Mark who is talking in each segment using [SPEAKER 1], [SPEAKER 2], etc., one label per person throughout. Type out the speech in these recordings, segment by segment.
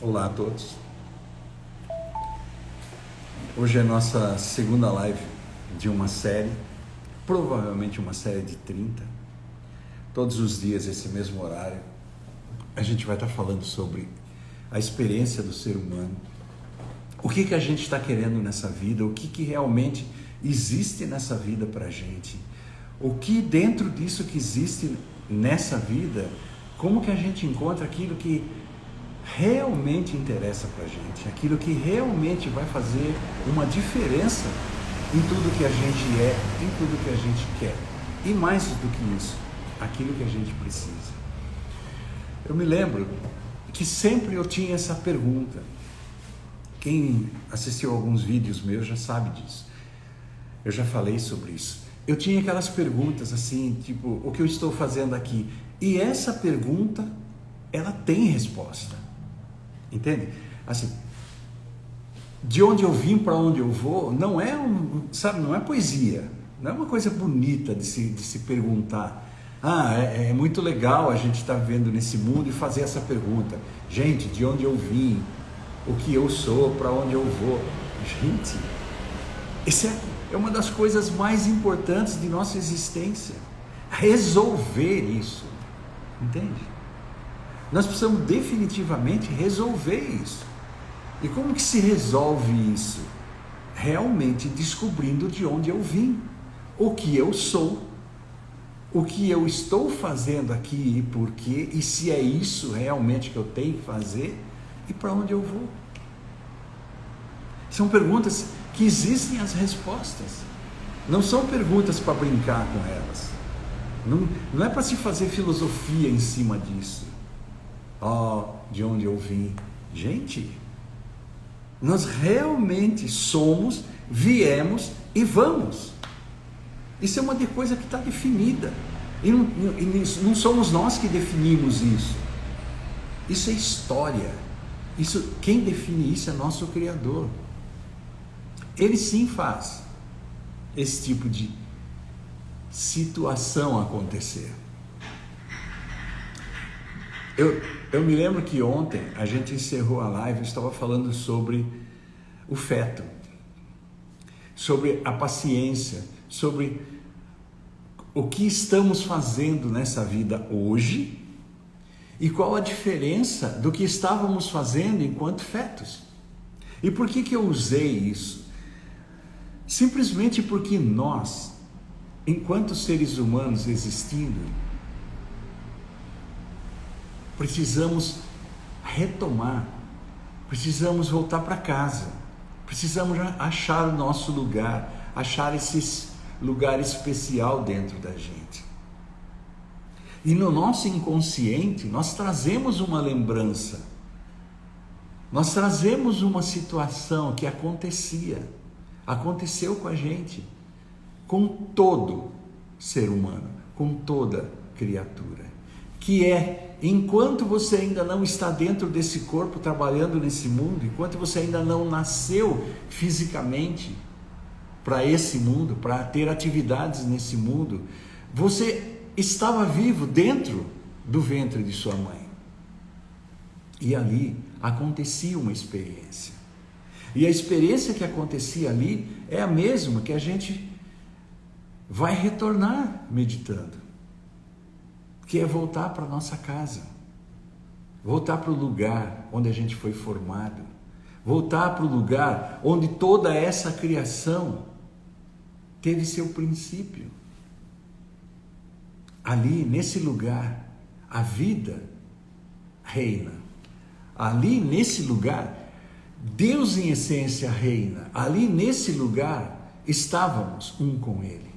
[SPEAKER 1] Olá a todos. Hoje é a nossa segunda live de uma série, provavelmente uma série de 30. Todos os dias, esse mesmo horário, a gente vai estar falando sobre a experiência do ser humano. O que a gente está querendo nessa vida, o que realmente existe nessa vida para a gente. O que dentro disso que existe nessa vida, como que a gente encontra aquilo que realmente interessa para a gente, aquilo que realmente vai fazer uma diferença em tudo que a gente é, em tudo que a gente quer. E mais do que isso, aquilo que a gente precisa. Eu me lembro que sempre eu tinha essa pergunta. Quem assistiu alguns vídeos meus já sabe disso. Eu já falei sobre isso. Eu tinha aquelas perguntas assim, tipo, o que eu estou fazendo aqui? E essa pergunta, ela tem resposta. Entende? Assim, de onde eu vim para onde eu vou, não é não é poesia, não é uma coisa bonita de se perguntar. É muito legal a gente estar vivendo nesse mundo e fazer essa pergunta. Gente, de onde eu vim, o que eu sou, para onde eu vou. Gente, essa é uma das coisas mais importantes de nossa existência. Resolver isso, entende? Nós precisamos definitivamente resolver isso. E como que se resolve isso? Realmente descobrindo de onde eu vim, o que eu sou, o que eu estou fazendo aqui e por quê, e se é isso realmente que eu tenho que fazer e para onde eu vou. São perguntas que existem as respostas. Não são perguntas para brincar com elas. Não é para se fazer filosofia em cima disso. De onde eu vim. Gente, nós realmente somos, viemos e vamos. Isso é uma coisa que está definida. E não somos nós que definimos isso. Isso é história. Quem define isso é nosso Criador. Ele sim faz esse tipo de situação acontecer. Eu me lembro que ontem a gente encerrou a live, eu estava falando sobre o feto, sobre a paciência, sobre o que estamos fazendo nessa vida hoje e qual a diferença do que estávamos fazendo enquanto fetos. E por que eu usei isso? Simplesmente porque nós, enquanto seres humanos existindo, precisamos retomar, precisamos voltar para casa, precisamos achar o nosso lugar, achar esse lugar especial dentro da gente. E no nosso inconsciente, nós trazemos uma lembrança, nós trazemos uma situação que aconteceu com a gente, com todo ser humano, com toda criatura, que é, enquanto você ainda não está dentro desse corpo trabalhando nesse mundo, enquanto você ainda não nasceu fisicamente para esse mundo, para ter atividades nesse mundo, você estava vivo dentro do ventre de sua mãe. E ali acontecia uma experiência. E a experiência que acontecia ali é a mesma que a gente vai retornar meditando. Que é voltar para a nossa casa, voltar para o lugar onde a gente foi formado, voltar para o lugar onde toda essa criação teve seu princípio. Ali, nesse lugar, a vida reina. Ali, nesse lugar, Deus em essência reina. Ali, nesse lugar, estávamos um com Ele.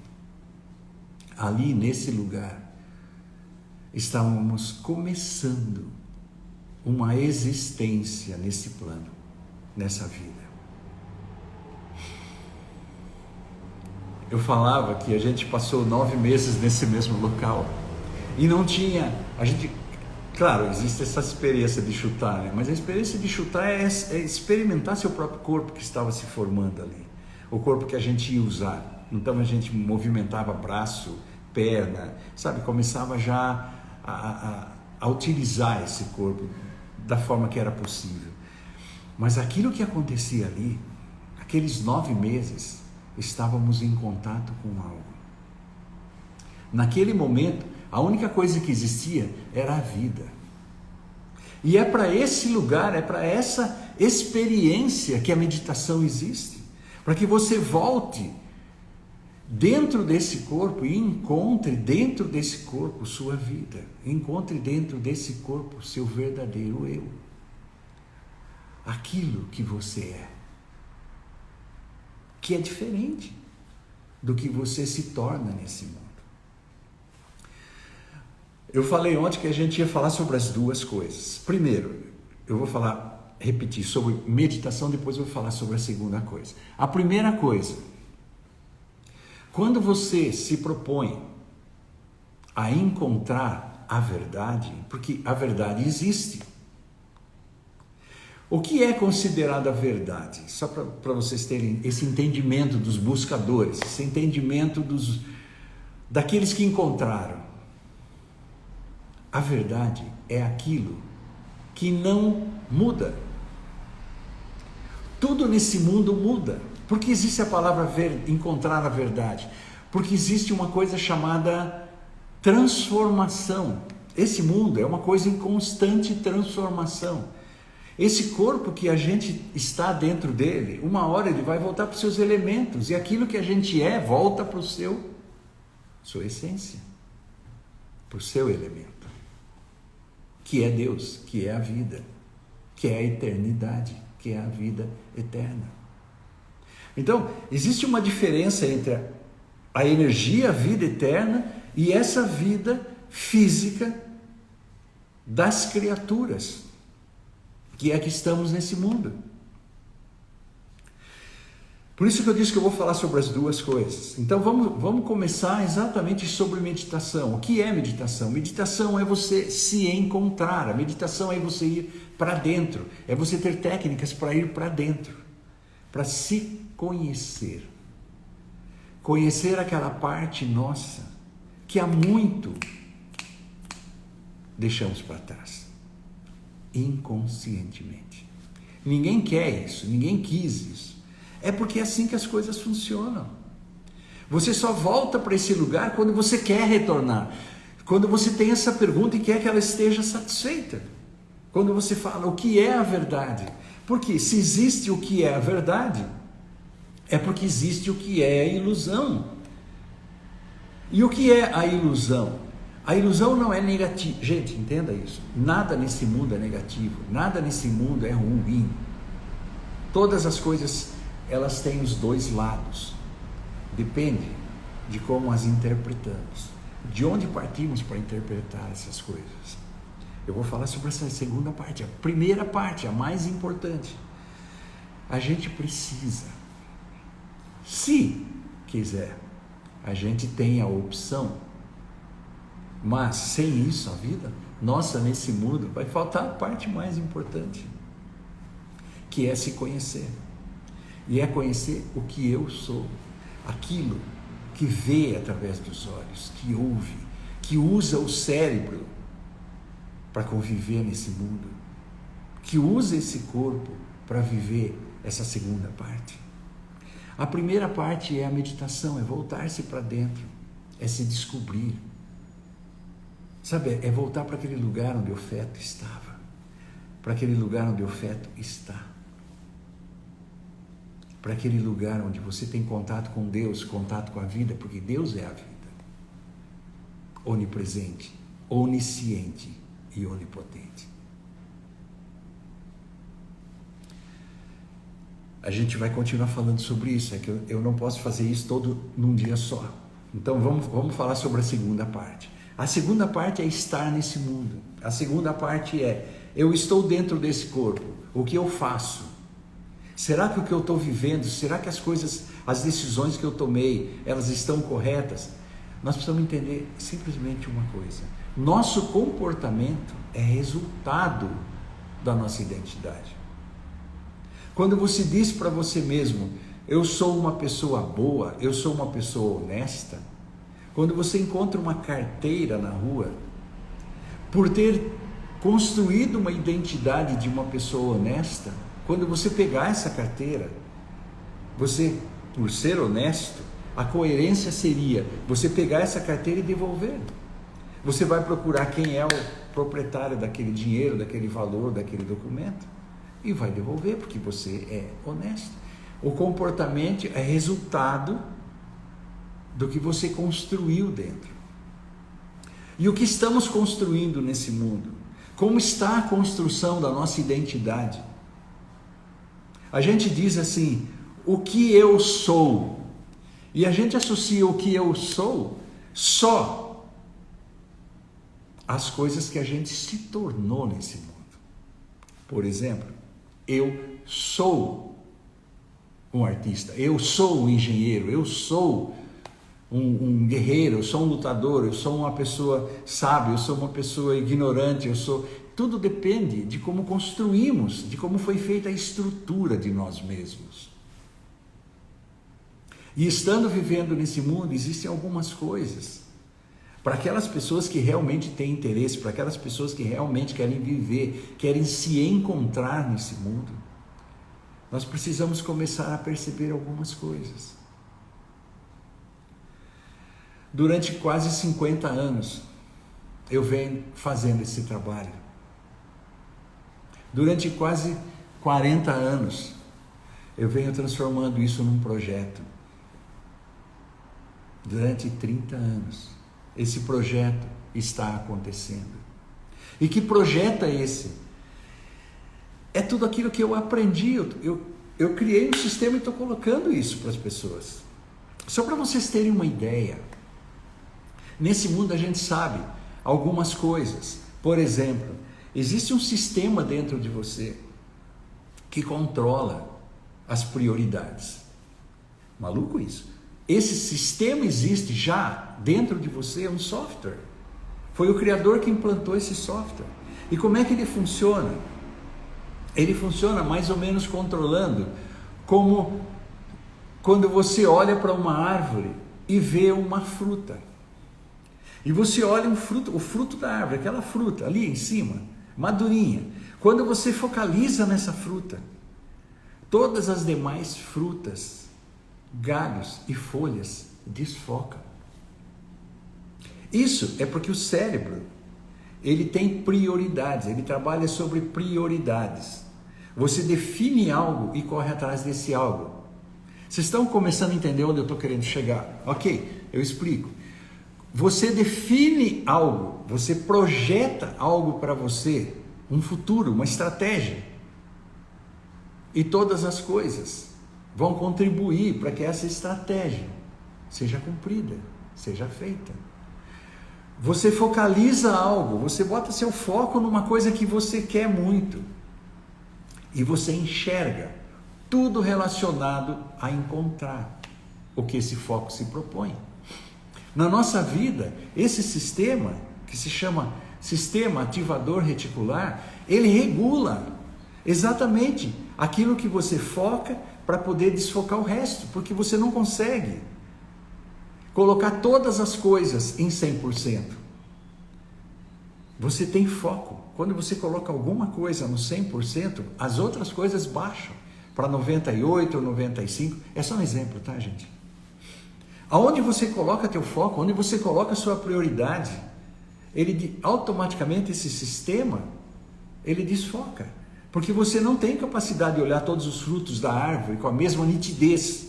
[SPEAKER 1] Ali, nesse lugar, estávamos começando uma existência nesse plano, nessa vida. Eu falava que a gente passou 9 meses nesse mesmo local e não tinha, claro, existe essa experiência de chutar, né? Mas a experiência de chutar é experimentar seu próprio corpo que estava se formando ali, o corpo que a gente ia usar. Então a gente movimentava braço, perna, sabe, começava já a utilizar esse corpo da forma que era possível. Mas aquilo que acontecia ali, aqueles 9 meses, estávamos em contato com algo. Naquele momento, a única coisa que existia era a vida. E é para esse lugar, é para essa experiência que a meditação existe. Para que você volte dentro desse corpo e encontre dentro desse corpo sua vida. Encontre dentro desse corpo seu verdadeiro eu. Aquilo que você é. Que é diferente do que você se torna nesse mundo. Eu falei ontem que a gente ia falar sobre as duas coisas. Primeiro, eu vou repetir sobre meditação, depois eu vou falar sobre a segunda coisa. A primeira coisa, quando você se propõe a encontrar a verdade, porque a verdade existe. O que é considerado a verdade? Só para vocês terem esse entendimento dos buscadores, esse entendimento daqueles que encontraram. A verdade é aquilo que não muda. Tudo nesse mundo muda. Por que existe a palavra encontrar a verdade? Porque existe uma coisa chamada transformação. Esse mundo é uma coisa em constante transformação. Esse corpo que a gente está dentro dele, uma hora ele vai voltar para os seus elementos. E aquilo que a gente é, volta para sua essência. Para o seu elemento. Que é Deus, que é a vida, que é a eternidade, que é a vida eterna. Então, existe uma diferença entre a energia, a vida eterna e essa vida física das criaturas, que é que estamos nesse mundo. Por isso que eu disse que eu vou falar sobre as duas coisas. Então vamos começar exatamente sobre meditação. O que é meditação? Meditação é você se encontrar. A meditação é você ir para dentro. É você ter técnicas para ir para dentro. Para se conhecer. Conhecer aquela parte nossa que há muito deixamos para trás. Inconscientemente. Ninguém quer isso, ninguém quis isso. É porque é assim que as coisas funcionam. Você só volta para esse lugar quando você quer retornar. Quando você tem essa pergunta e quer que ela esteja satisfeita. Quando você fala o que é a verdade. Porque se existe o que é a verdade, é porque existe o que é a ilusão. E o que é a ilusão? A ilusão não é negativa. Gente, entenda isso. Nada nesse mundo é negativo. Nada nesse mundo é ruim. Todas as coisas, elas têm os dois lados. Depende de como as interpretamos. De onde partimos para interpretar essas coisas. Eu vou falar sobre essa segunda parte. A primeira parte, a mais importante. A gente precisa, se quiser, a gente tem a opção. Mas sem isso a vida nossa nesse mundo vai faltar a parte mais importante. Que é se conhecer. E é conhecer o que eu sou, aquilo que vê através dos olhos, que ouve, que usa o cérebro para conviver nesse mundo, que usa esse corpo para viver essa segunda parte. A primeira parte é a meditação, é voltar-se para dentro, é se descobrir. Sabe, é voltar para aquele lugar onde o feto estava, para aquele lugar onde o feto está. Para aquele lugar onde você tem contato com Deus, contato com a vida, porque Deus é a vida. Onipresente, onisciente e onipotente. A gente vai continuar falando sobre isso, é que eu não posso fazer isso todo num dia só. Então vamos falar sobre a segunda parte. A segunda parte é estar nesse mundo. A segunda parte é, eu estou dentro desse corpo, o que eu faço? Será que o que eu estou vivendo, será que as coisas, as decisões que eu tomei, elas estão corretas? Nós precisamos entender simplesmente uma coisa. Nosso comportamento é resultado da nossa identidade. Quando você diz para você mesmo, eu sou uma pessoa boa, eu sou uma pessoa honesta, quando você encontra uma carteira na rua, por ter construído uma identidade de uma pessoa honesta, quando você pegar essa carteira, você, por ser honesto, a coerência seria você pegar essa carteira e devolver. Você vai procurar quem é o proprietário daquele dinheiro, daquele valor, daquele documento e vai devolver, porque você é honesto. O comportamento é resultado do que você construiu dentro. E o que estamos construindo nesse mundo? Como está a construção da nossa identidade? A gente diz assim, o que eu sou? E a gente associa o que eu sou só às coisas que a gente se tornou nesse mundo. Por exemplo, eu sou um artista, eu sou um engenheiro, eu sou um guerreiro, eu sou um lutador, eu sou uma pessoa sábia, eu sou uma pessoa ignorante, eu sou... Tudo depende de como construímos, de como foi feita a estrutura de nós mesmos. E estando vivendo nesse mundo, existem algumas coisas. Para aquelas pessoas que realmente têm interesse, para aquelas pessoas que realmente querem viver, querem se encontrar nesse mundo, nós precisamos começar a perceber algumas coisas. Durante quase 50 anos, eu venho fazendo esse trabalho. Durante quase 40 anos, eu venho transformando isso num projeto. Durante 30 anos, esse projeto está acontecendo. E que projeto é esse? É tudo aquilo que eu aprendi. Eu criei um sistema e estou colocando isso para as pessoas. Só para vocês terem uma ideia. Nesse mundo a gente sabe algumas coisas. Por exemplo, existe um sistema dentro de você que controla as prioridades. Maluco isso. Esse sistema existe já dentro de você, é um software. Foi o criador que implantou esse software. E como é que ele funciona? Ele funciona mais ou menos controlando como quando você olha para uma árvore e vê uma fruta. E você olha o fruto da árvore, aquela fruta ali em cima, madurinha. Quando você focaliza nessa fruta, todas as demais frutas, galhos e folhas desfocam. Isso é porque o cérebro, ele tem prioridades, ele trabalha sobre prioridades. Você define algo e corre atrás desse algo. Vocês estão começando a entender onde eu estou querendo chegar? Ok, eu explico. Você define algo, você projeta algo para você, um futuro, uma estratégia. E todas as coisas vão contribuir para que essa estratégia seja cumprida, seja feita. Você focaliza algo, você bota seu foco numa coisa que você quer muito. E você enxerga tudo relacionado a encontrar o que esse foco se propõe. Na nossa vida, esse sistema, que se chama sistema ativador reticular, ele regula exatamente aquilo que você foca para poder desfocar o resto, porque você não consegue colocar todas as coisas em 100%. Você tem foco. Quando você coloca alguma coisa no 100%, as outras coisas baixam para 98% ou 95%. É só um exemplo, tá, gente? Aonde você coloca teu foco, onde você coloca a sua prioridade, automaticamente esse sistema, ele desfoca. Porque você não tem capacidade de olhar todos os frutos da árvore com a mesma nitidez.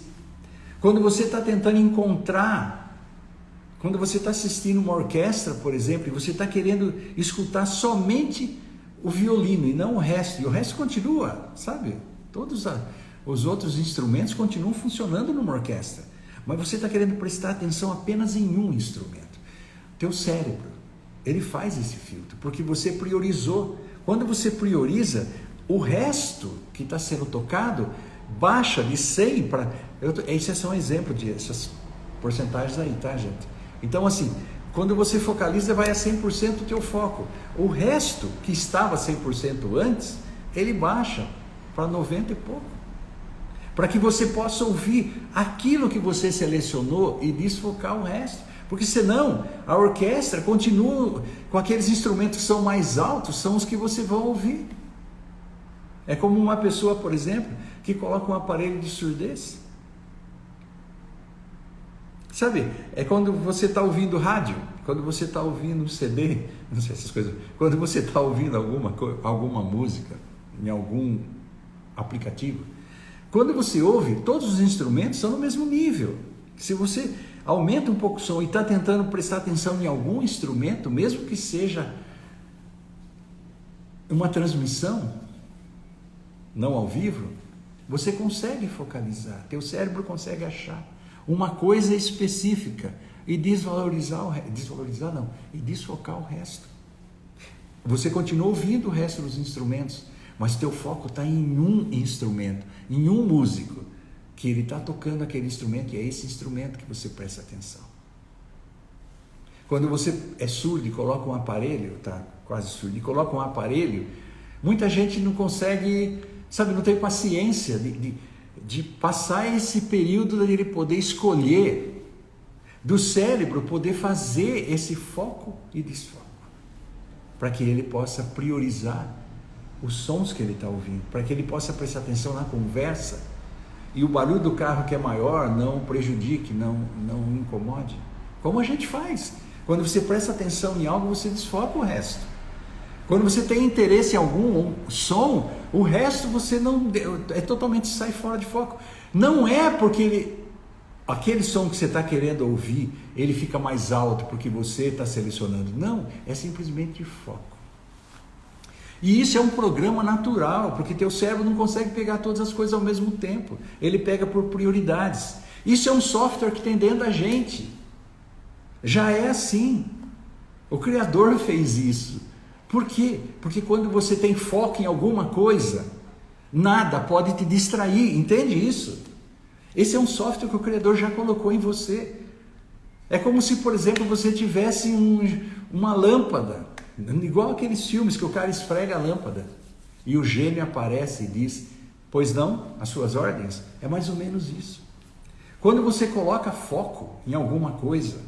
[SPEAKER 1] Quando você está tentando encontrar, quando você está assistindo uma orquestra, por exemplo, e você está querendo escutar somente o violino e não o resto, e o resto continua, sabe? Todos os outros instrumentos continuam funcionando numa orquestra. Mas você está querendo prestar atenção apenas em um instrumento. Teu cérebro, ele faz esse filtro, porque você priorizou. Quando você prioriza, o resto que está sendo tocado baixa de 100 para... Esse é só um exemplo dessas porcentagens aí, tá, gente? Então, assim, quando você focaliza, vai a 100% o teu foco. O resto, que estava 100% antes, ele baixa para 90 e pouco. Para que você possa ouvir aquilo que você selecionou e desfocar o resto. Porque senão a orquestra continua com aqueles instrumentos que são mais altos, são os que você vai ouvir. É como uma pessoa, por exemplo, que coloca um aparelho de surdez. Sabe, é quando você está ouvindo rádio, quando você está ouvindo um CD, não sei essas coisas, quando você está ouvindo alguma música em algum aplicativo, quando você ouve, todos os instrumentos são no mesmo nível. Se você aumenta um pouco o som e está tentando prestar atenção em algum instrumento, mesmo que seja uma transmissão, não ao vivo, você consegue focalizar, teu cérebro consegue achar uma coisa específica e desfocar o resto. Você continua ouvindo o resto dos instrumentos, mas teu foco está em um instrumento, em um músico, que ele está tocando aquele instrumento, e é esse instrumento que você presta atenção. Quando você é surdo e coloca um aparelho, tá quase surdo, e coloca um aparelho, muita gente não consegue, sabe, não tem paciência de passar esse período de ele poder escolher, do cérebro poder fazer esse foco e desfoco, para que ele possa priorizar os sons que ele está ouvindo, para que ele possa prestar atenção na conversa e o barulho do carro que é maior não prejudique, não incomode. Como a gente faz? Quando você presta atenção em algo, você desfoca o resto. Quando você tem interesse em algum som, o resto você não totalmente sai fora de foco. Não é porque aquele som que você está querendo ouvir, ele fica mais alto porque você está selecionando. Não, é simplesmente foco. E isso é um programa natural, porque teu cérebro não consegue pegar todas as coisas ao mesmo tempo. Ele pega por prioridades. Isso é um software que tem dentro da gente. Já é assim. O Criador fez isso. Por quê? Porque quando você tem foco em alguma coisa, nada pode te distrair. Entende isso? Esse é um software que o Criador já colocou em você. É como se, por exemplo, você tivesse uma lâmpada, igual aqueles filmes que o cara esfrega a lâmpada e o gênio aparece e diz: pois não, as suas ordens. É mais ou menos isso. Quando você coloca foco em alguma coisa,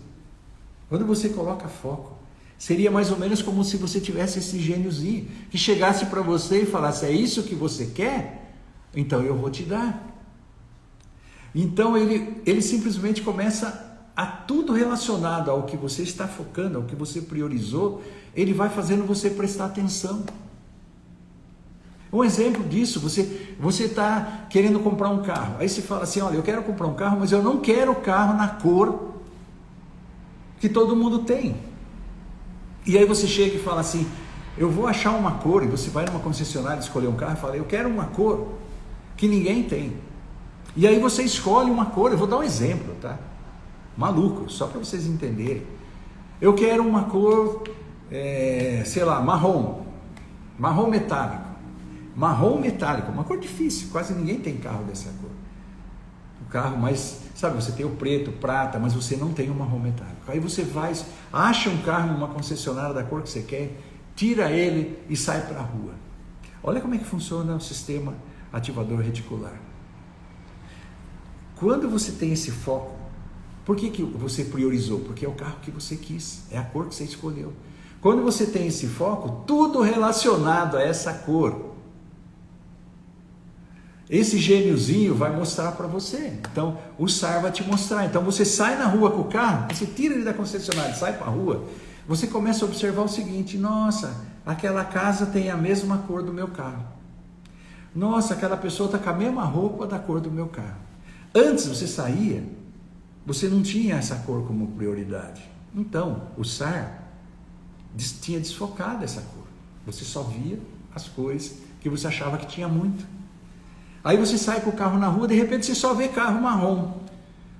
[SPEAKER 1] seria mais ou menos como se você tivesse esse gêniozinho que chegasse para você e falasse: é isso que você quer? Então eu vou te dar. Então ele simplesmente começa a tudo relacionado ao que você está focando, ao que você priorizou, ele vai fazendo você prestar atenção. Um exemplo disso, você está querendo comprar um carro, aí você fala assim: olha, eu quero comprar um carro, mas eu não quero o carro na cor que todo mundo tem. E aí você chega e fala assim: eu vou achar uma cor, e você vai numa concessionária escolher um carro e fala: eu quero uma cor que ninguém tem. E aí você escolhe uma cor, eu vou dar um exemplo, tá? Maluco, só para vocês entenderem. Eu quero uma cor, sei lá, marrom metálico, uma cor difícil, quase ninguém tem carro dessa cor. O carro mais, sabe, você tem o preto, o prata, mas você não tem o marrom metálico. Aí você vai, acha um carro numa concessionária da cor que você quer, tira ele e sai para a rua. Olha como é que funciona o sistema ativador reticular. Quando você tem esse foco, por que você priorizou? Porque é o carro que você quis, é a cor que você escolheu. Quando você tem esse foco, tudo relacionado a essa cor, esse gêniozinho vai mostrar para você. Então, o SAR vai te mostrar. Então, você sai na rua com o carro, você tira ele da concessionária, sai para a rua, você começa a observar o seguinte: nossa, aquela casa tem a mesma cor do meu carro. Nossa, aquela pessoa está com a mesma roupa da cor do meu carro. Antes você saía, você não tinha essa cor como prioridade. Então, o SAR tinha desfocado essa cor. Você só via as cores que você achava que tinha muito. Aí você sai com o carro na rua, de repente você só vê carro marrom.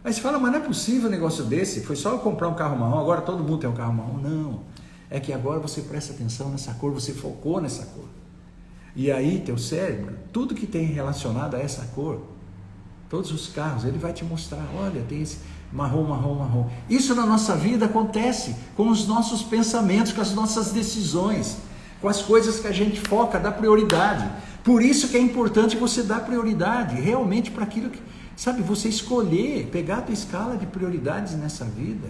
[SPEAKER 1] Aí você fala: mas não é possível um negócio desse, foi só eu comprar um carro marrom, agora todo mundo tem um carro marrom. Não, é que agora você presta atenção nessa cor, você focou nessa cor. E aí teu cérebro, tudo que tem relacionado a essa cor, todos os carros, ele vai te mostrar: olha, tem esse marrom. Isso na nossa vida acontece com os nossos pensamentos, com as nossas decisões, com as coisas que a gente foca, dá prioridade. Por isso que é importante você dar prioridade realmente para aquilo que, sabe, você escolher, pegar a tua escala de prioridades nessa vida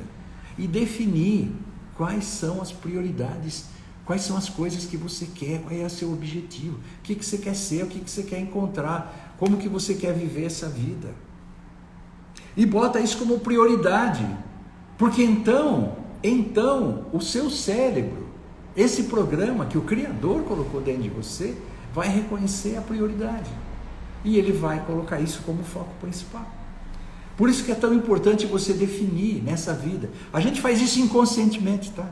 [SPEAKER 1] e definir quais são as prioridades, quais são as coisas que você quer, qual é o seu objetivo, o que você quer ser, o que você quer encontrar, como que você quer viver essa vida. E bota isso como prioridade, porque então o seu cérebro, esse programa que o Criador colocou dentro de você, vai reconhecer a prioridade. E ele vai colocar isso como foco principal. Por isso que é tão importante você definir nessa vida. A gente faz isso inconscientemente, tá?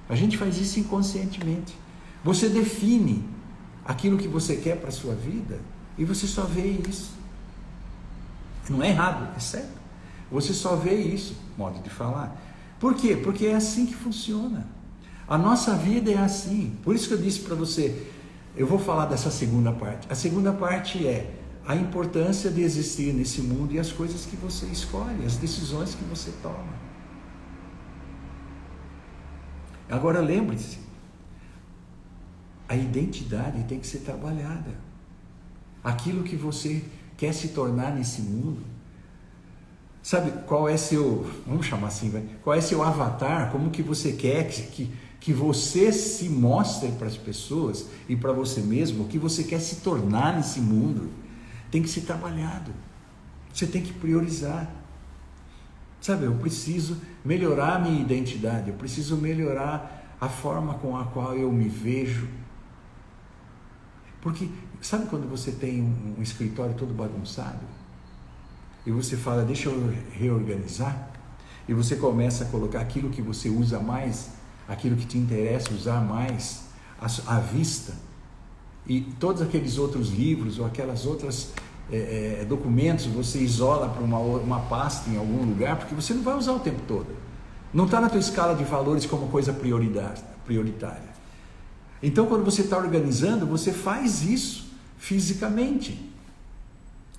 [SPEAKER 1] A gente faz isso inconscientemente. Você define aquilo que você quer para a sua vida e você só vê isso. Não é errado, é certo. Você só vê isso, modo de falar. Por quê? Porque é assim que funciona. A nossa vida é assim. Por isso que eu disse para você, eu vou falar dessa segunda parte. A segunda parte é a importância de existir nesse mundo e as coisas que você escolhe, as decisões que você toma. Agora lembre-se, a identidade tem que ser trabalhada. Aquilo que você quer se tornar nesse mundo, sabe qual é seu, vamos chamar assim, qual é seu avatar, como que você quer que você se mostre para as pessoas e para você mesmo, o que você quer se tornar nesse mundo. Tem que ser trabalhado. Você tem que priorizar. Sabe, eu preciso melhorar a minha identidade, eu preciso melhorar a forma com a qual eu me vejo. Porque, sabe quando você tem um escritório todo bagunçado? E você fala, deixa eu reorganizar? E você começa a colocar aquilo que você usa mais, aquilo que te interessa usar mais, à vista. E todos aqueles outros livros ou aquelas outras documentos você isola para uma pasta em algum lugar, porque você não vai usar o tempo todo. Não está na tua escala de valores como coisa prioritária. Então, quando você está organizando, você faz isso fisicamente.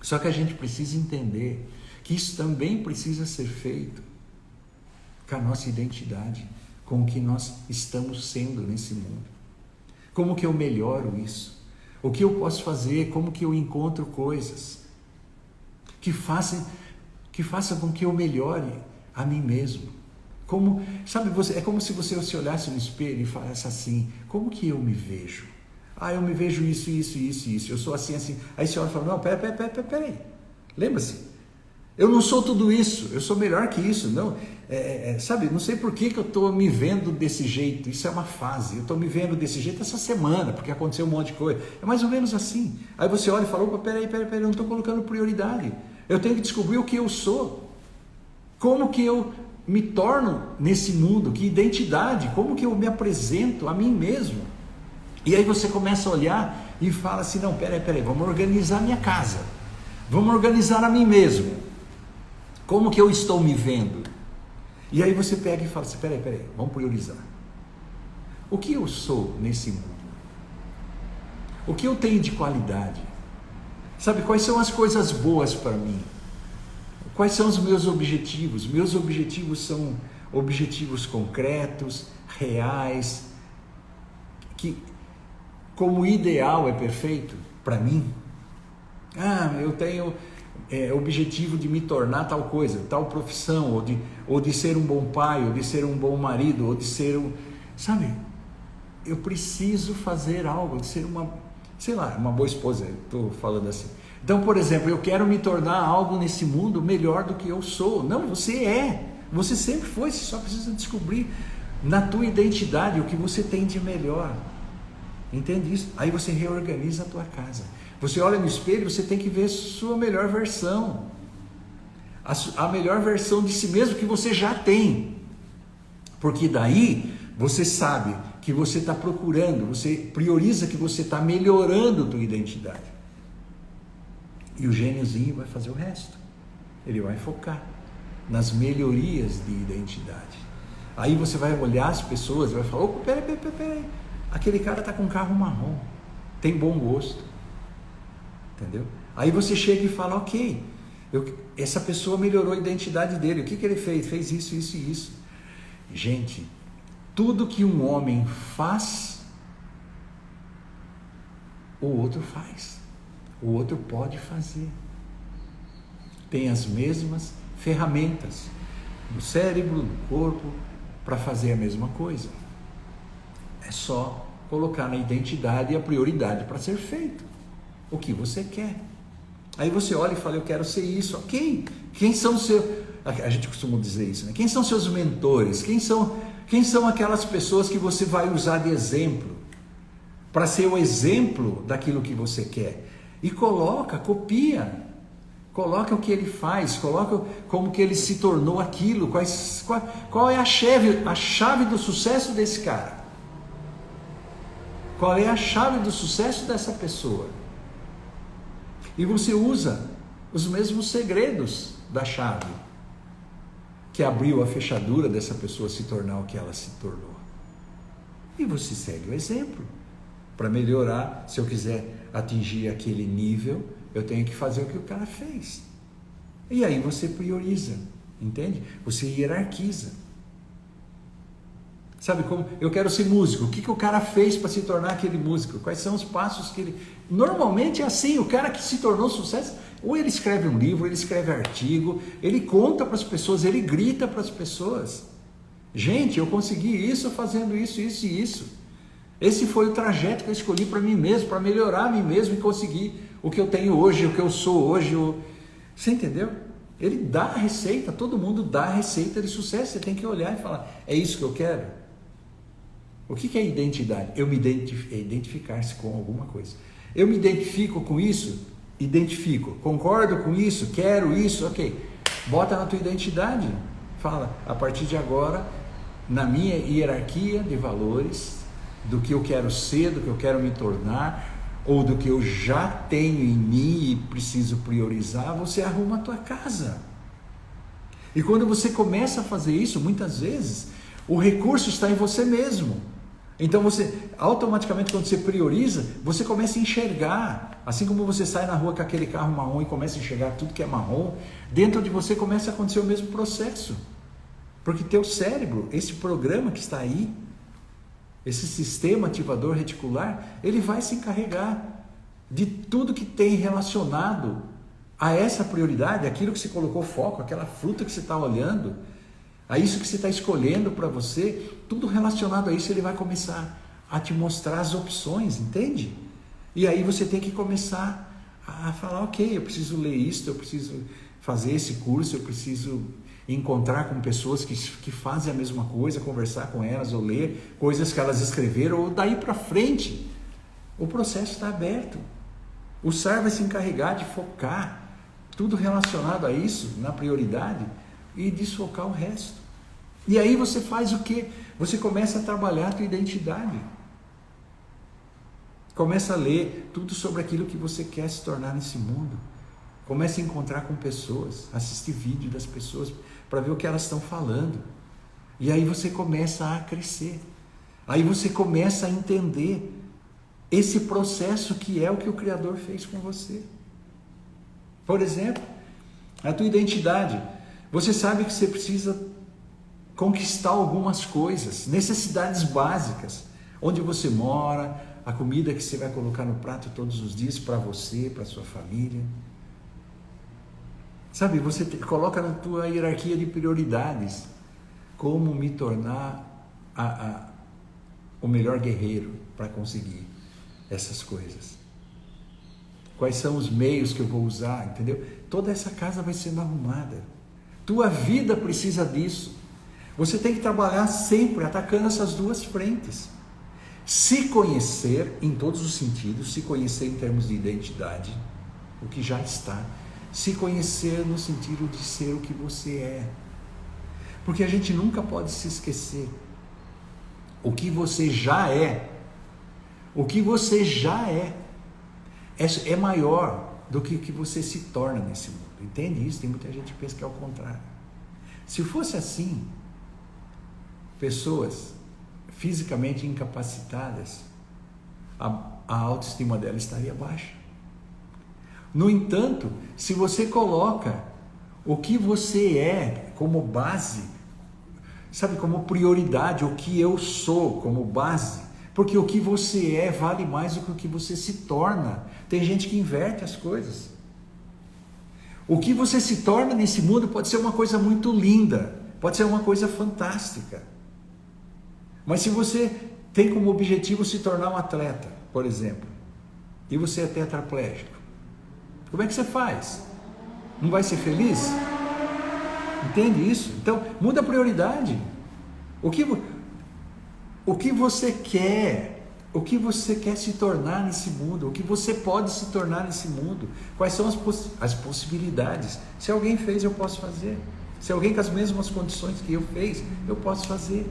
[SPEAKER 1] Só que a gente precisa entender que isso também precisa ser feito com a nossa identidade, com o que nós estamos sendo nesse mundo. Como que eu melhoro isso? O que eu posso fazer? Como que eu encontro coisas que façam com que eu melhore a mim mesmo? Como, sabe, é como se você se olhasse no espelho e falasse assim, como que eu me vejo? Eu me vejo isso, eu sou assim, assim. Aí você olha e fala, não, peraí. Lembra-se, eu não sou tudo isso, eu sou melhor que isso. Não, sabe, não sei por que eu estou me vendo desse jeito, isso é uma fase, eu estou me vendo desse jeito essa semana, porque aconteceu um monte de coisa, é mais ou menos assim. Aí você olha e fala, opa, peraí, eu não estou colocando prioridade, eu tenho que descobrir o que eu sou, como que eu me torno nesse mundo, que identidade, como que eu me apresento a mim mesmo. E aí você começa a olhar e fala assim, não, peraí, vamos organizar a minha casa, vamos organizar a mim mesmo, como que eu estou me vendo? E aí você pega e fala assim, peraí, vamos priorizar. O que eu sou nesse mundo? O que eu tenho de qualidade? Sabe, quais são as coisas boas para mim? Quais são os meus objetivos? Meus objetivos são objetivos concretos, reais, que como ideal é perfeito para mim. Eu tenho objetivo de me tornar tal coisa, tal profissão, ou de ser um bom pai, ou de ser um bom marido, ou de ser sabe, eu preciso fazer algo, de ser uma boa esposa, estou falando assim. Então, por exemplo, eu quero me tornar algo nesse mundo melhor do que eu sou. Não, você sempre foi, você só precisa descobrir na tua identidade o que você tem de melhor. Entende isso? Aí você reorganiza a tua casa. Você olha no espelho, você tem que ver a sua melhor versão. A melhor versão de si mesmo que você já tem. Porque daí você sabe que você está procurando, você prioriza que você está melhorando a tua identidade. E o gêniozinho vai fazer o resto. Ele vai focar nas melhorias de identidade. Aí você vai olhar as pessoas e vai falar, opa, peraí. Aquele cara está com um carro marrom, tem bom gosto, entendeu? Aí você chega e fala, ok, essa pessoa melhorou a identidade dele, o que ele fez? Fez isso, isso e isso. Gente, tudo que um homem faz, o outro faz, o outro pode fazer. Tem as mesmas ferramentas, no cérebro, no corpo, para fazer a mesma coisa. É só colocar na identidade a prioridade para ser feito. O que você quer. Aí você olha e fala, eu quero ser isso. Ok. Quem são seus... A gente costuma dizer isso, né? Quem são seus mentores? Quem são aquelas pessoas que você vai usar de exemplo? Para ser o exemplo daquilo que você quer. E copia. Coloca o que ele faz, coloca como que ele se tornou aquilo, qual é a chave do sucesso desse cara? Qual é a chave do sucesso dessa pessoa? E você usa os mesmos segredos da chave que abriu a fechadura dessa pessoa se tornar o que ela se tornou. E você segue o exemplo. Para melhorar, se eu quiser atingir aquele nível, eu tenho que fazer o que o cara fez. E aí você prioriza, entende? Você hierarquiza. Sabe como? Eu quero ser músico. O que o cara fez para se tornar aquele músico? Quais são os passos que ele... Normalmente é assim, o cara que se tornou sucesso, ou ele escreve um livro, ele escreve artigo, ele conta para as pessoas, ele grita para as pessoas. Gente, eu consegui isso fazendo isso, isso e isso. Esse foi o trajeto que eu escolhi para mim mesmo, para melhorar a mim mesmo e conseguir o que eu tenho hoje, o que eu sou hoje. Você entendeu? Ele dá a receita, todo mundo dá a receita de sucesso. Você tem que olhar e falar, é isso que eu quero? O que é identidade? Eu me identificar-se com alguma coisa. Eu me identifico com isso? Identifico. Concordo com isso? Quero isso? Ok. Bota na tua identidade. Fala, a partir de agora, na minha hierarquia de valores, do que eu quero ser, do que eu quero me tornar, ou do que eu já tenho em mim e preciso priorizar, você arruma a tua casa. E quando você começa a fazer isso, muitas vezes, o recurso está em você mesmo. Então você, automaticamente, quando você prioriza, você começa a enxergar, assim como você sai na rua com aquele carro marrom e começa a enxergar tudo que é marrom, dentro de você começa a acontecer o mesmo processo. Porque teu cérebro, esse programa que está aí, esse sistema ativador reticular, ele vai se encarregar de tudo que tem relacionado a essa prioridade, aquilo que você colocou foco, aquela fruta que você está olhando, a isso que você está escolhendo para você, tudo relacionado a isso, ele vai começar a te mostrar as opções, entende? E aí você tem que começar a falar, ok, eu preciso ler isso, eu preciso fazer esse curso, eu preciso encontrar com pessoas que fazem a mesma coisa, conversar com elas, ou ler coisas que elas escreveram, ou daí para frente, o processo está aberto. O SAR vai se encarregar de focar tudo relacionado a isso, na prioridade, e desfocar o resto. E aí você faz o quê? Você começa a trabalhar a tua identidade. Começa a ler tudo sobre aquilo que você quer se tornar nesse mundo. Começa a encontrar com pessoas, assistir vídeo das pessoas para ver o que elas estão falando. E aí você começa a crescer. Aí você começa a entender esse processo que é o que o Criador fez com você. Por exemplo, a tua identidade. Você sabe que você precisa conquistar algumas coisas, necessidades básicas. Onde você mora, a comida que você vai colocar no prato todos os dias para você, para sua família. Sabe, você coloca na tua hierarquia de prioridades como me tornar o melhor guerreiro para conseguir essas coisas. Quais são os meios que eu vou usar, entendeu? Toda essa casa vai sendo arrumada. Tua vida precisa disso. Você tem que trabalhar sempre atacando essas duas frentes. Se conhecer em todos os sentidos, se conhecer em termos de identidade, o que já está. Se conhecer no sentido de ser o que você é. Porque a gente nunca pode se esquecer. O que você já é, o que você já é maior do que o que você se torna nesse mundo. Entende isso? Tem muita gente que pensa que é o contrário. Se fosse assim, pessoas fisicamente incapacitadas, a autoestima dela estaria baixa. No entanto, se você coloca o que você é como base, sabe, como prioridade, o que eu sou como base, porque o que você é vale mais do que o que você se torna. Tem gente que inverte as coisas. O que você se torna nesse mundo pode ser uma coisa muito linda, Pode ser uma coisa fantástica. Mas se você tem como objetivo se tornar um atleta, por exemplo, e você é tetraplégico, como é que você faz? Não vai ser feliz? Entende isso? Então, muda a prioridade. O que você quer? O que você quer se tornar nesse mundo? O que você pode se tornar nesse mundo? Quais são as possibilidades? Se alguém fez, eu posso fazer. Se alguém com as mesmas condições que eu fez, eu posso fazer.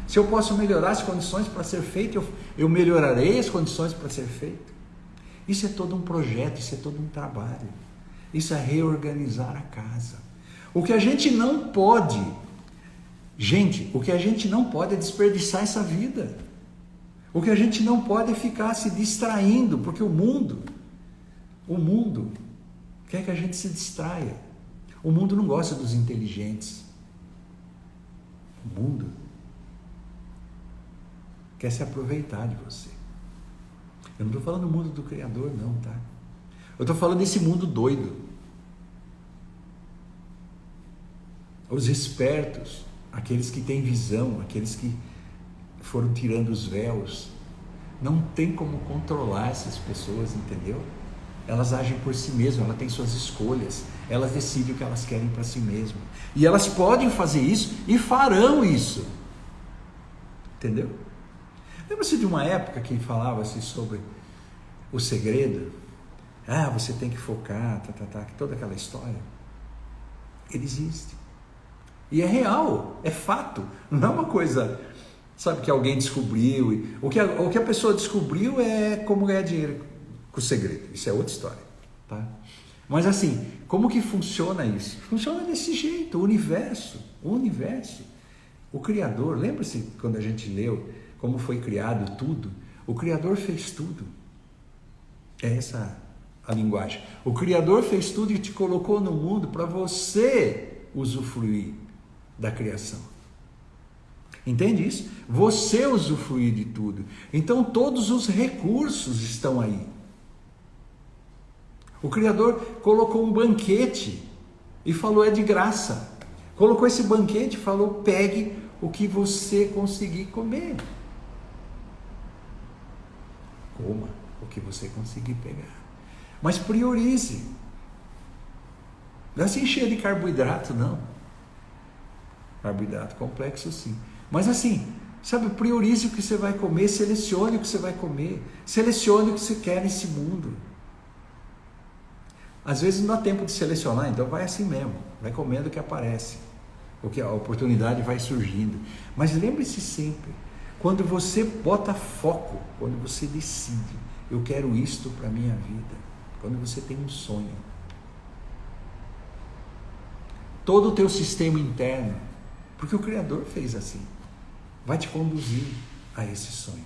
[SPEAKER 1] Se eu posso melhorar as condições para ser feito, eu melhorarei as condições para ser feito. Isso é todo um projeto, isso é todo um trabalho. Isso é reorganizar a casa. O que a gente não pode, o que a gente não pode é desperdiçar essa vida. O que a gente não pode é ficar se distraindo, porque o mundo quer que a gente se distraia. O mundo não gosta dos inteligentes. O mundo quer se aproveitar de você. Eu não estou falando do mundo do Criador, não, tá? Eu estou falando desse mundo doido. Os espertos, aqueles que têm visão, aqueles que foram tirando os véus, não tem como controlar essas pessoas, entendeu? Elas agem por si mesmas, elas têm suas escolhas, elas decidem o que elas querem para si mesmas. E elas podem fazer isso e farão isso. Entendeu? Lembra-se de uma época que falava-se sobre o segredo? Você tem que focar, toda aquela história. Ele existe. E é real, é fato. Não é uma coisa, sabe, que alguém descobriu. O que a pessoa descobriu é como ganhar dinheiro com o segredo. Isso é outra história, tá? Mas assim, como que funciona isso? Funciona desse jeito, o universo. O Criador, lembra-se quando a gente leu como foi criado tudo? O Criador fez tudo. É essa a linguagem. O Criador fez tudo e te colocou no mundo para você usufruir da criação. Entende isso? Você usufruir de tudo. Então todos os recursos estão aí. O Criador colocou um banquete e falou: é de graça. Colocou esse banquete e falou: pegue o que você conseguir comer. Coma o que você conseguir pegar. Mas priorize. Não é se encher de carboidrato, não. Carboidrato complexo, sim. Mas assim, sabe, priorize o que você vai comer, selecione o que você vai comer, selecione o que você quer nesse mundo. Às vezes não dá tempo de selecionar, então vai assim mesmo, vai comendo o que aparece, porque a oportunidade vai surgindo. Mas lembre-se sempre, quando você bota foco, quando você decide, eu quero isto para a minha vida, quando você tem um sonho, todo o teu sistema interno, porque o Criador fez assim, vai te conduzir a esse sonho.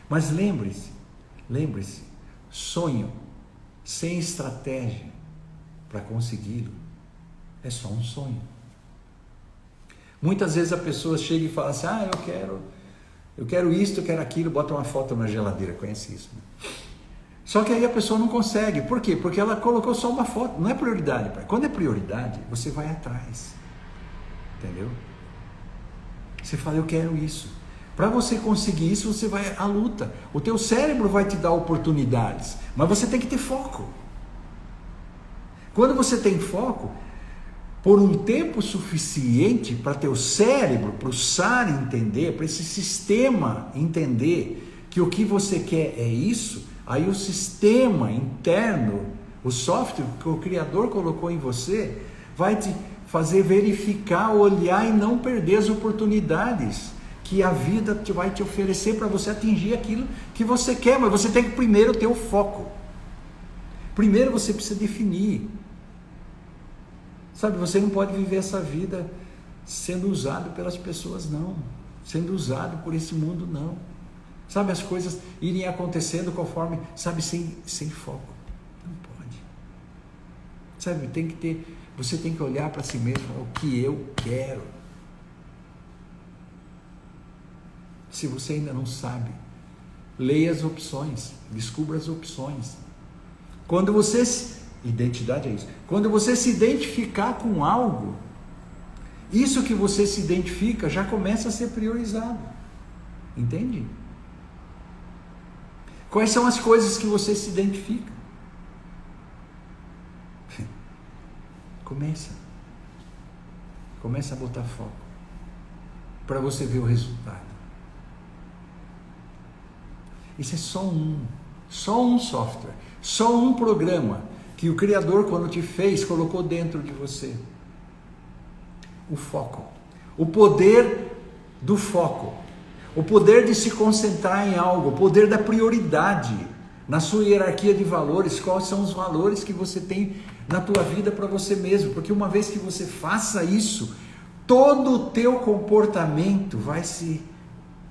[SPEAKER 1] Mas lembre-se, sonho sem estratégia para consegui-lo é só um sonho. Muitas vezes a pessoa chega e fala assim: eu quero isto, eu quero aquilo, bota uma foto na geladeira, conhece isso, né? Só que aí a pessoa não consegue. Por quê? Porque ela colocou só uma foto. Não é prioridade, pai. Quando é prioridade, você vai atrás. Entendeu? Você fala: eu quero isso. Para você conseguir isso, você vai à luta. O teu cérebro vai te dar oportunidades, mas você tem que ter foco. Quando você tem foco, por um tempo suficiente para teu cérebro, para o SAR entender, para esse sistema entender que o que você quer é isso, aí o sistema interno, o software que o Criador colocou em você, vai te fazer verificar, olhar e não perder as oportunidades que a vida vai te oferecer para você atingir aquilo que você quer. Mas você tem que primeiro ter o foco. Primeiro você precisa definir. Sabe, você não pode viver essa vida sendo usado pelas pessoas, não. Sendo usado por esse mundo, não. Sabe, as coisas irem acontecendo conforme, sabe, sem foco. Não pode. Sabe, você tem que olhar para si mesmo, o que eu quero. Se você ainda não sabe, leia as opções, descubra as opções. Quando você identidade é isso. Quando você se identificar com algo Isso que você se identifica já começa a ser priorizado. Entende? Quais são as coisas que você se identifica? Começa a botar foco para você ver o resultado. Isso é só um software, só um programa que o Criador, quando te fez, colocou dentro de você. O foco, o poder do foco, o poder de se concentrar em algo, o poder da prioridade na sua hierarquia de valores. Quais são os valores que você tem na tua vida para você mesmo? Porque uma vez que você faça isso, todo o teu comportamento vai ser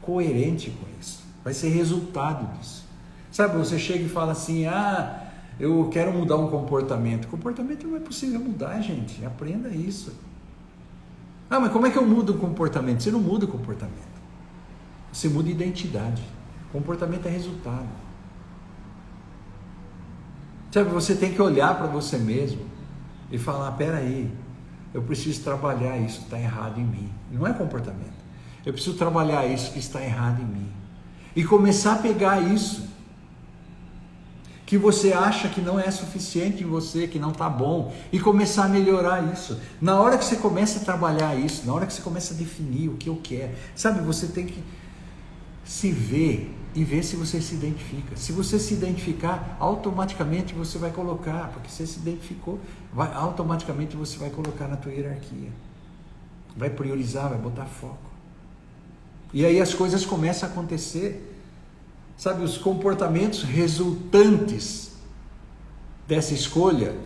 [SPEAKER 1] coerente com isso, vai ser resultado disso. Sabe, você chega e fala assim, eu quero mudar um comportamento. Comportamento não é possível mudar, gente, aprenda isso. Mas como é que eu mudo o comportamento? Você não muda o comportamento, você muda a identidade. Comportamento é resultado. Sabe, você tem que olhar para você mesmo e falar, peraí, eu preciso trabalhar isso que está errado em mim. Não é comportamento. Eu preciso trabalhar isso que está errado em mim. E começar a pegar isso que você acha que não é suficiente em você, que não está bom, e começar a melhorar isso. Na hora que você começa a trabalhar isso, na hora que você começa a definir o que eu quero, sabe, você tem que se ver e ver se você se identifica. Se você se identificar, automaticamente você vai colocar, porque você se identificou, automaticamente você vai colocar na tua hierarquia. Vai priorizar, vai botar foco. E aí as coisas começam a acontecer. Sabe, os comportamentos resultantes dessa escolha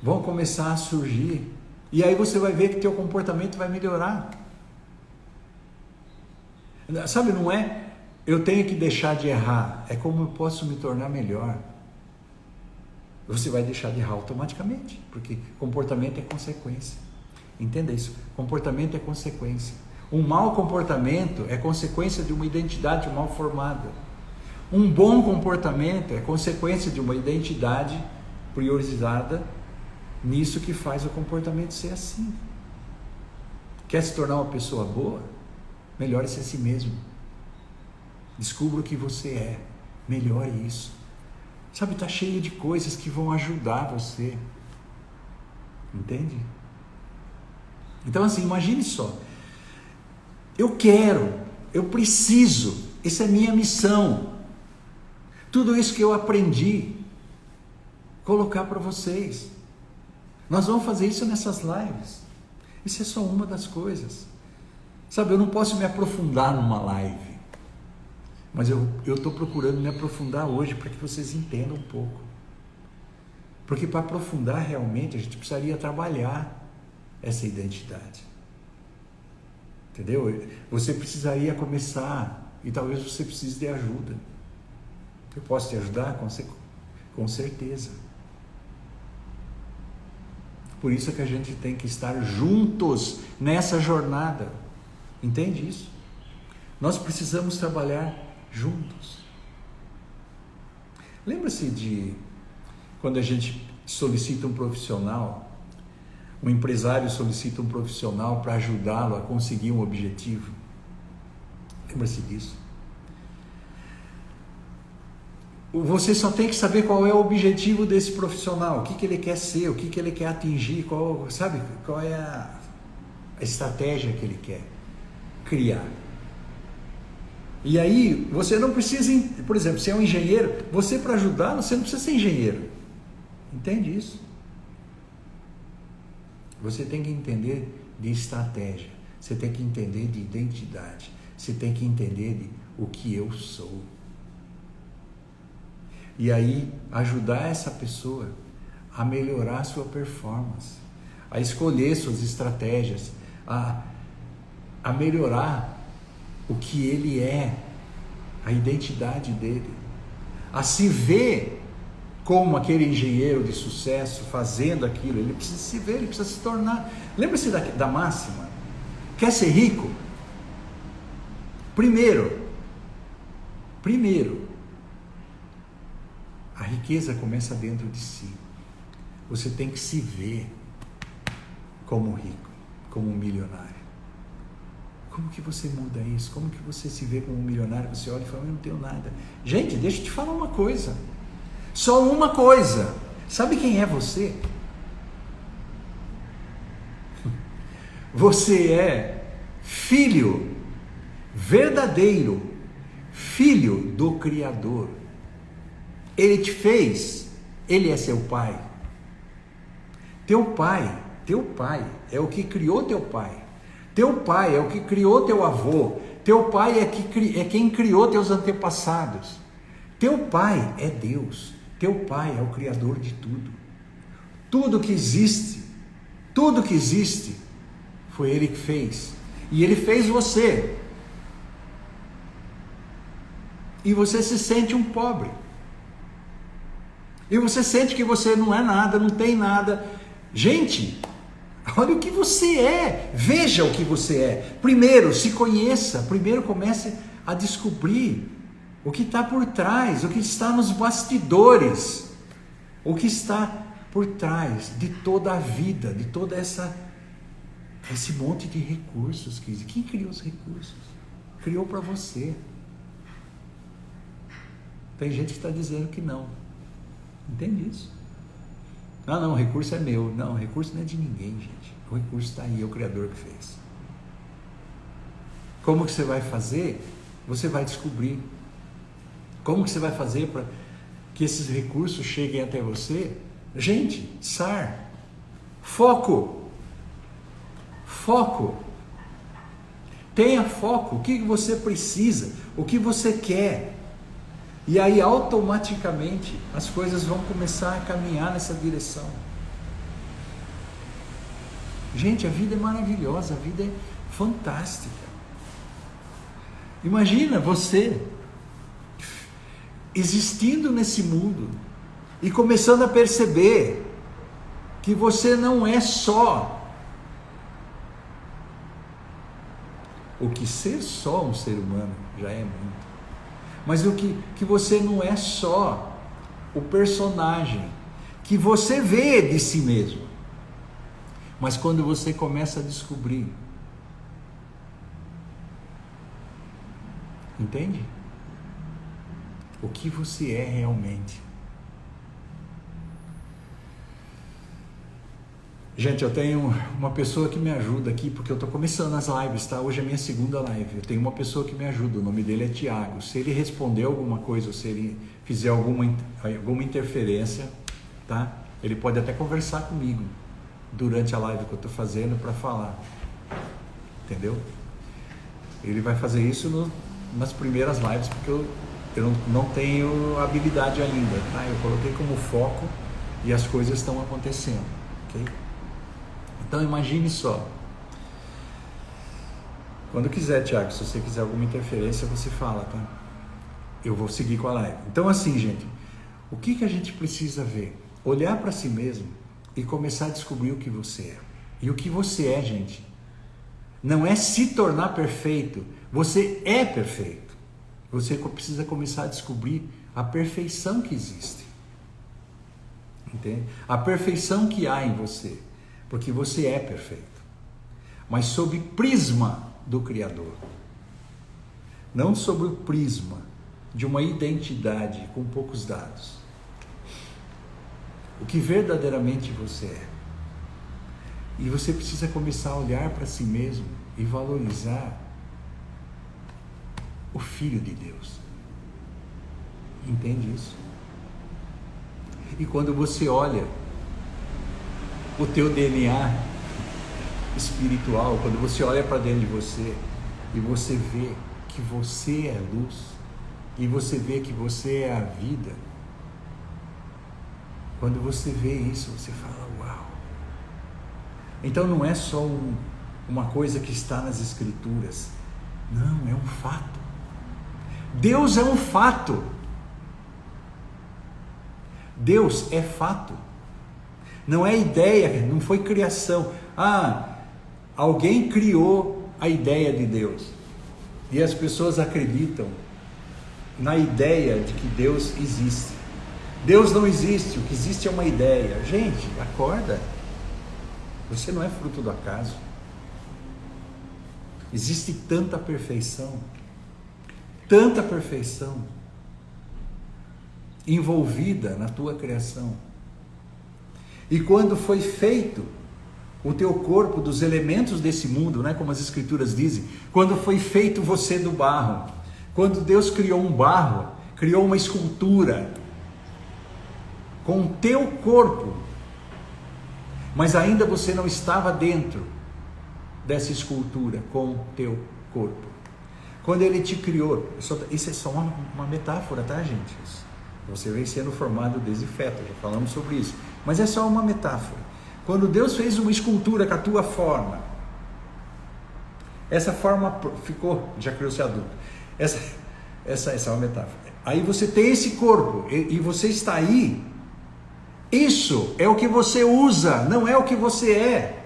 [SPEAKER 1] vão começar a surgir. E aí você vai ver que teu comportamento vai melhorar. Sabe, não é eu tenho que deixar de errar, é como eu posso me tornar melhor. Você vai deixar de errar automaticamente, porque comportamento é consequência. Entenda isso, comportamento é consequência. Um mau comportamento é consequência de uma identidade mal formada. Um bom comportamento é consequência de uma identidade priorizada nisso que faz o comportamento ser assim. Quer se tornar uma pessoa boa? Melhore-se a si mesmo. Descubra o que você é. Melhore isso. Sabe, está cheio de coisas que vão ajudar você. Entende? Então assim, imagine só. Eu preciso, essa é minha missão. Tudo isso que eu aprendi, colocar para vocês. Nós vamos fazer isso nessas lives. Isso é só uma das coisas. Sabe, eu não posso me aprofundar numa live, mas eu estou procurando me aprofundar hoje para que vocês entendam um pouco. Porque para aprofundar realmente, a gente precisaria trabalhar essa identidade. Entendeu? Você precisaria começar, e talvez você precise de ajuda. Eu posso te ajudar? Com certeza. Por isso é que a gente tem que estar juntos nessa jornada. Entende isso? Nós precisamos trabalhar juntos. Lembra-se de quando a gente solicita um profissional, um empresário solicita um profissional para ajudá-lo a conseguir um objetivo? Lembra-se disso? Você só tem que saber qual é o objetivo desse profissional, o que ele quer ser, o que ele quer atingir, qual é a estratégia que ele quer criar. E aí, você não precisa, por exemplo, se é um engenheiro, você para ajudá-lo, você não precisa ser engenheiro. Entende isso? Você tem que entender de estratégia, você tem que entender de identidade, você tem que entender de o que eu sou. E aí, ajudar essa pessoa a melhorar a sua performance, a escolher suas estratégias, a melhorar o que ele é, a identidade dele, a se ver como aquele engenheiro de sucesso fazendo aquilo. Ele precisa se ver, ele precisa se tornar. Lembra-se da máxima? Quer ser rico? Primeiro, a riqueza começa dentro de si. Você tem que se ver como rico, como um milionário? Como que você muda isso? Como que você se vê como um milionário? Você olha e fala, eu não tenho nada. Gente, deixa eu te falar uma coisa. Só uma coisa. Sabe quem é você? Você é filho verdadeiro, filho do Criador. Ele te fez, ele é seu pai. Teu pai é o que criou teu pai. Teu pai é o que criou teu avô. Teu pai é quem criou teus antepassados. Teu pai é Deus. Teu pai é o Criador de tudo. Tudo que existe, foi Ele que fez. E Ele fez você. E você se sente um pobre. E você sente que você não é nada, não tem nada. Gente, olha o que você é. Veja o que você é. Primeiro, se conheça. Primeiro, comece a descobrir o que está por trás, o que está nos bastidores, o que está por trás de toda a vida, de toda esse monte de recursos que existe. Quem criou os recursos? Criou para você. Tem gente que está dizendo que não. Entende isso? Ah, não, o recurso é meu. Não, o recurso não é de ninguém, gente. O recurso está aí, é o Criador que fez. Como que você vai fazer? Você vai descobrir. Como que você vai fazer para que esses recursos cheguem até você? Gente, SAR. Foco. Foco. Tenha foco. O que você precisa? O que você quer? E aí automaticamente as coisas vão começar a caminhar nessa direção. Gente, a vida é maravilhosa, a vida é fantástica. Imagina você existindo nesse mundo e começando a perceber que você não é só o que ser só um ser humano já é muito. Mas o que você não é só o personagem que você vê de si mesmo. Mas quando você começa a descobrir, entende? O que você é realmente. Gente, eu tenho uma pessoa que me ajuda aqui, porque eu estou começando as lives, tá? Hoje é a minha segunda live. Eu tenho uma pessoa que me ajuda, o nome dele é Tiago. Se ele responder alguma coisa, ou se ele fizer alguma interferência, tá? Ele pode até conversar comigo durante a live que eu estou fazendo para falar. Entendeu? Ele vai fazer isso nas primeiras lives, porque eu não tenho habilidade ainda, tá? Eu coloquei como foco e as coisas estão acontecendo, ok? Então imagine só. Quando quiser, Tiago, se você quiser alguma interferência, você fala, tá? Eu vou seguir com a live. Então assim, gente, o que a gente precisa ver? Olhar para si mesmo e começar a descobrir o que você é. E o que você é, gente, não é se tornar perfeito. Você é perfeito. Você precisa começar a descobrir a perfeição que existe. Entende? A perfeição que há em você. Porque você é perfeito. Mas sob prisma do Criador. Não sob o prisma de uma identidade com poucos dados. O que verdadeiramente você é. E você precisa começar a olhar para si mesmo e valorizar o Filho de Deus. Entende isso? E quando você olha o teu DNA espiritual, quando você olha para dentro de você e você vê que você é luz, e você vê que você é a vida, quando você vê isso, você fala, uau! Então não é só uma coisa que está nas Escrituras, não, é um fato. Deus é um fato. Deus é fato. Não é ideia, não foi criação. Alguém criou a ideia de Deus. E as pessoas acreditam na ideia de que Deus existe. Deus não existe, o que existe é uma ideia. Gente, acorda. Você não é fruto do acaso. Existe tanta perfeição envolvida na tua criação. E quando foi feito o teu corpo dos elementos desse mundo, né, como as escrituras dizem, quando foi feito você do barro, quando Deus criou um barro, criou uma escultura com o teu corpo, mas ainda você não estava dentro dessa escultura com o teu corpo. Quando Ele te criou, isso é só uma metáfora, tá, gente? Você vem sendo formado desde feto, já falamos sobre isso, mas é só uma metáfora. Quando Deus fez uma escultura com a tua forma, essa forma ficou, já criou-se adulto. Essa é uma metáfora. Aí você tem esse corpo e você está aí. Isso é o que você usa, não é o que você é.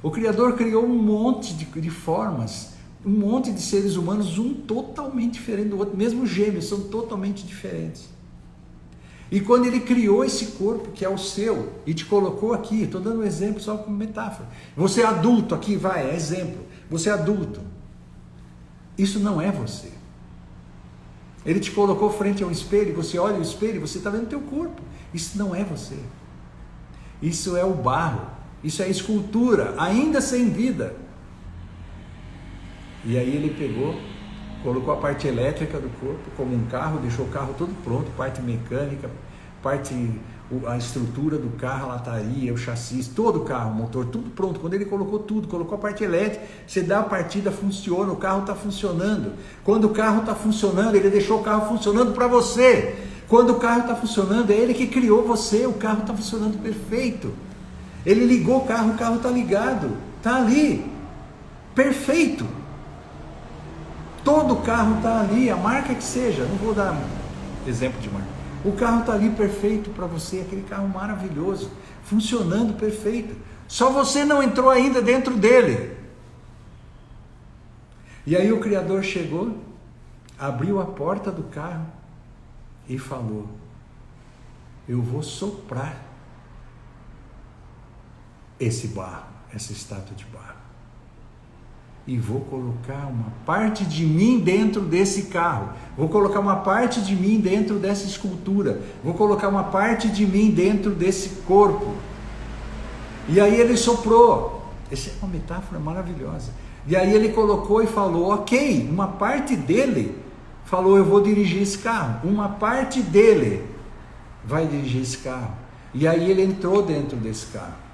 [SPEAKER 1] O Criador criou um monte de formas, um monte de seres humanos, um totalmente diferente do outro, mesmo gêmeos, são totalmente diferentes. E quando Ele criou esse corpo que é o seu e te colocou aqui, estou dando um exemplo só como metáfora. Você é adulto aqui, é exemplo. Você é adulto. Isso não é você. Ele te colocou frente ao espelho, você olha o espelho e você está vendo o teu corpo. Isso não é você. Isso é o barro. Isso é a escultura, ainda sem vida. E aí Ele pegou, colocou a parte elétrica do corpo, como um carro, deixou o carro todo pronto, parte mecânica, a estrutura do carro, a lataria, o chassi, todo o carro, o motor, tudo pronto. Quando Ele colocou tudo, colocou a parte elétrica, você dá a partida, funciona, o carro está funcionando. Quando o carro está funcionando, Ele deixou o carro funcionando para você. Quando o carro está funcionando, é Ele que criou você, o carro está funcionando perfeito. Ele ligou o carro está ligado, está ali, perfeito. Todo o carro está ali, a marca que seja, não vou dar exemplo de marca. O carro está ali perfeito para você, aquele carro maravilhoso, funcionando perfeito. Só você não entrou ainda dentro dele. E aí o Criador chegou, abriu a porta do carro e falou: eu vou soprar esse barro, essa estátua de barro, e vou colocar uma parte de mim dentro desse carro, vou colocar uma parte de mim dentro dessa escultura, vou colocar uma parte de mim dentro desse corpo. E aí Ele soprou. Essa é uma metáfora maravilhosa. E aí Ele colocou e falou: ok, uma parte dele falou: eu vou dirigir esse carro, uma parte dele vai dirigir esse carro. E aí Ele entrou dentro desse carro.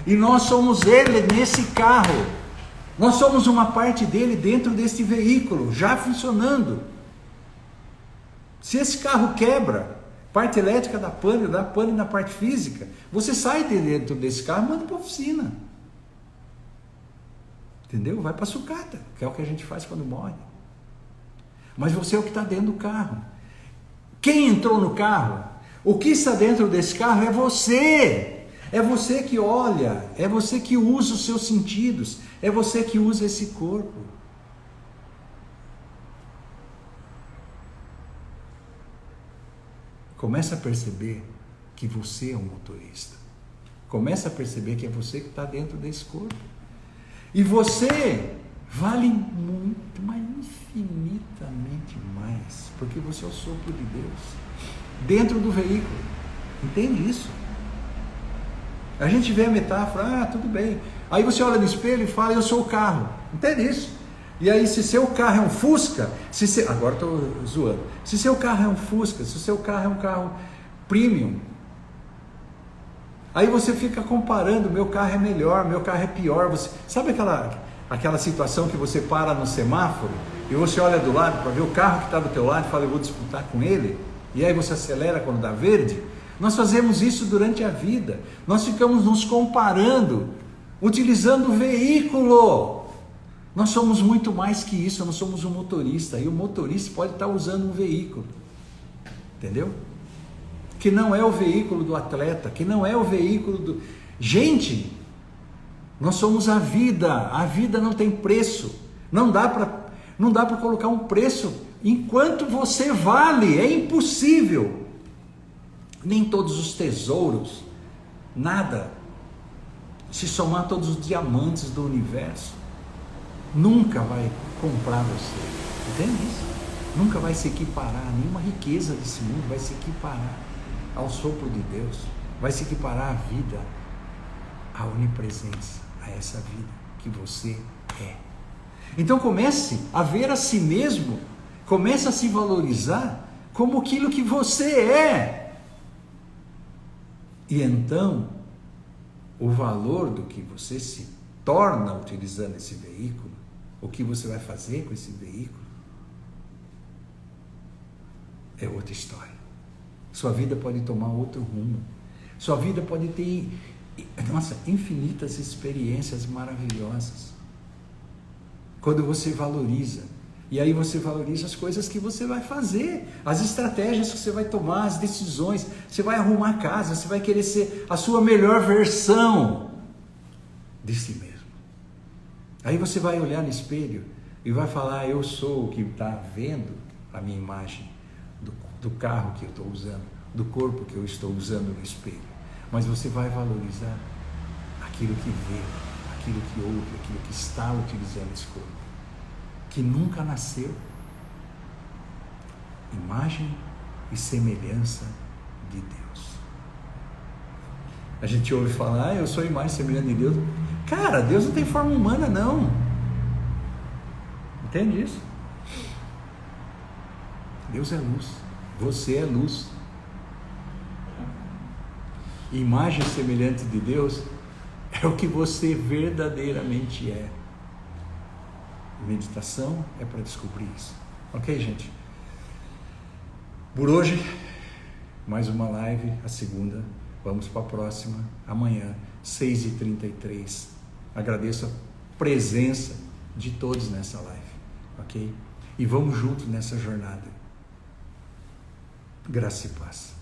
[SPEAKER 1] E nós somos Ele nesse carro. Nós somos uma parte dele dentro desse veículo, já funcionando. Se esse carro quebra, parte elétrica dá pane na parte física, você sai de dentro desse carro e manda para a oficina. Entendeu? Vai para a sucata, que é o que a gente faz quando morre. Mas você é o que está dentro do carro. Quem entrou no carro? O que está dentro desse carro é você. É você que olha, é você que usa os seus sentidos, é você que usa esse corpo. Começa a perceber que você é um motorista. Começa a perceber que é você que está dentro desse corpo. E você vale muito, mas infinitamente mais, porque você é o sopro de Deus dentro do veículo. Entende isso? A gente vê a metáfora, tudo bem. Aí você olha no espelho e fala: eu sou o carro. Entende isso? E aí, se seu carro é um Fusca, agora estou zoando. Se seu carro é um Fusca, se seu carro é um carro premium, aí você fica comparando: meu carro é melhor, meu carro é pior. Sabe aquela situação que você para no semáforo e você olha do lado para ver o carro que está do teu lado e fala: eu vou disputar com ele? E aí você acelera quando dá verde? Nós fazemos isso durante a vida. Nós ficamos nos comparando, utilizando o veículo. Nós somos muito mais que isso, nós somos um motorista. E o motorista pode estar usando um veículo. Entendeu? Que não é o veículo do atleta, que não é o veículo do... Gente, nós somos a vida. A vida não tem preço. Não dá para colocar um preço enquanto você vale. É impossível. Nem todos os tesouros, nada se somar todos os diamantes do universo, nunca vai comprar você. Entende isso? Nunca vai se equiparar, nenhuma riqueza desse mundo vai se equiparar ao sopro de Deus, vai se equiparar à vida, à onipresença, a essa vida que você é. Então comece a ver a si mesmo, comece a se valorizar como aquilo que você é. E então, o valor do que você se torna utilizando esse veículo, o que você vai fazer com esse veículo, é outra história. Sua vida pode tomar outro rumo. Sua vida pode ter, infinitas experiências maravilhosas. Quando você valoriza. E aí você valoriza as coisas que você vai fazer, as estratégias que você vai tomar, as decisões. Você vai arrumar a casa, você vai querer ser a sua melhor versão de si mesmo. Aí você vai olhar no espelho e vai falar, eu sou o que está vendo a minha imagem do carro que eu estou usando, do corpo que eu estou usando no espelho. Mas você vai valorizar aquilo que vê, aquilo que ouve, aquilo que está utilizando esse corpo, que nunca nasceu. Imagem e semelhança de Deus. A gente ouve falar, eu sou imagem e semelhança de Deus. Cara, Deus não tem forma humana, não. Entende isso? Deus é luz. Você é luz. Imagem semelhante de Deus é o que você verdadeiramente é. Meditação é para descobrir isso. Ok, gente? Por hoje, mais uma live, a segunda. Vamos para a próxima, amanhã, 6h33. Agradeço a presença de todos nessa live. Ok? E vamos juntos nessa jornada. Graça e paz.